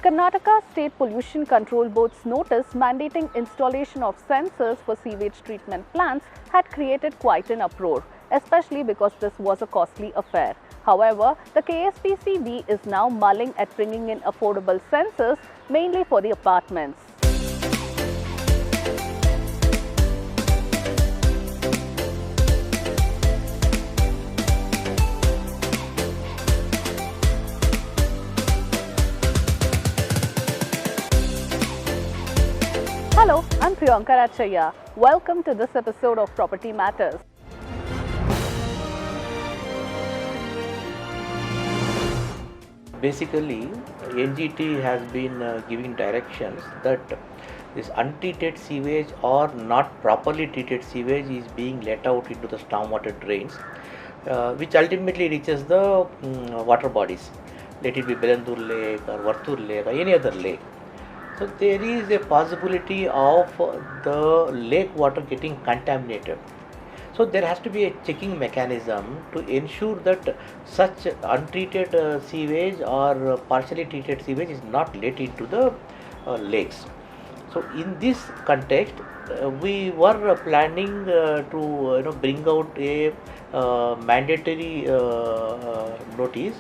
Karnataka State Pollution Control Board's notice mandating installation of sensors for sewage treatment plants had created quite an uproar, especially because this was a costly affair. However, the KSPCB is now mulling at bringing in affordable sensors mainly for the apartments. Hello, I'm Priyanka Rachaya. Welcome to this episode of Property Matters. Basically, NGT has been giving directions that this untreated sewage or not properly treated sewage is being let out into the stormwater drains, which ultimately reaches the water bodies. Let it be Belandur Lake or Vartur Lake or any other lake. So there is a possibility of the lake water getting contaminated. So there has to be a checking mechanism to ensure that such untreated sewage or partially treated sewage is not let into the lakes. So in this context, we were planning to bring out a mandatory notice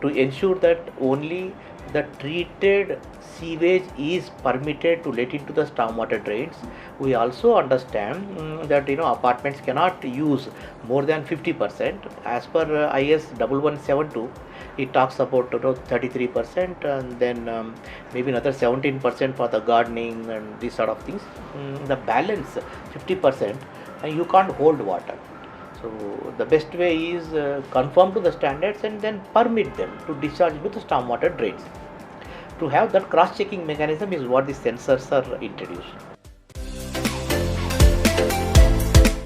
to ensure that only the treated sewage is permitted to let into the stormwater drains. We also understand that apartments cannot use more than 50%. As per IS 1172, it talks about 33% and then maybe another 17% for the gardening and these sort of things. The balance 50% you can't hold water. So the best way is conform to the standards and then permit them to discharge into the stormwater drains. To have that cross-checking mechanism is what the sensors are introduced.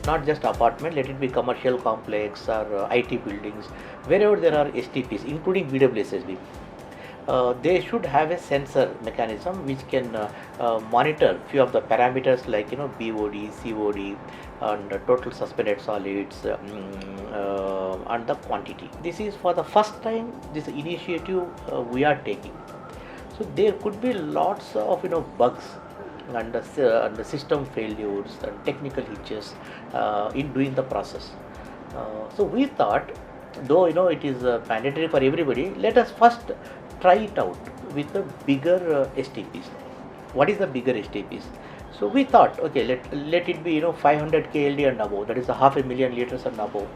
Not just apartment, let it be commercial complex or IT buildings, wherever there are STPs, including BWSSB. They should have a sensor mechanism which can monitor few of the parameters like BOD, COD, and total suspended solids and the quantity. This is for the first time this initiative we are taking. So there could be lots of bugs and the system failures and technical hitches in doing the process. So we thought, though it is mandatory for everybody, let us first try it out with the bigger STPs. What is the bigger STPs? So we thought, okay, let it be 500 KLD and above, that is a 500,000 liters and above.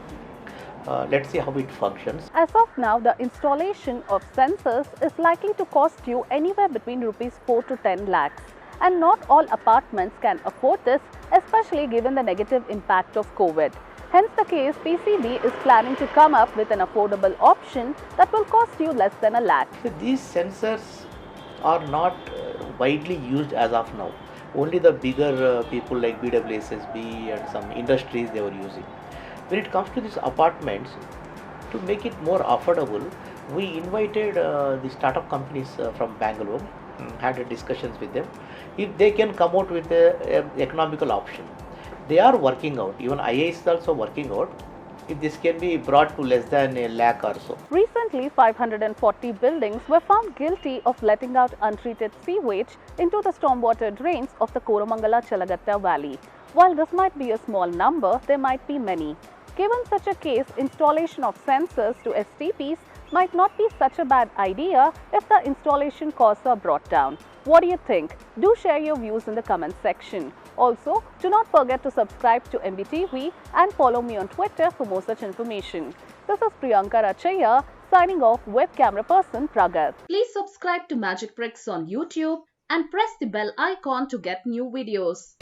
Let's see how it functions. As of now, the installation of sensors is likely to cost you anywhere between rupees 4 to 10 lakhs. And not all apartments can afford this, especially given the negative impact of COVID. Hence, the KSPCB is planning to come up with an affordable option that will cost you less than a lakh. So these sensors are not widely used as of now. Only the bigger people like BWSSB and some industries they were using. When it comes to these apartments, to make it more affordable, we invited the startup companies from Bangalore, had discussions with them, if they can come out with an economical option. They are working out, even IIS is also working out, if this can be brought to less than a lakh or so. Recently, 540 buildings were found guilty of letting out untreated sewage into the stormwater drains of the Koramangala Chalagatta Valley. While this might be a small number, there might be many. Given such a case, installation of sensors to STPs might not be such a bad idea if the installation costs are brought down. What do you think? Do share your views in the comment section. Also, do not forget to subscribe to MBTV and follow me on Twitter for more such information. This is Priyanka Rachaya signing off with camera person Pragat. Please subscribe to Magic Bricks on YouTube and press the bell icon to get new videos.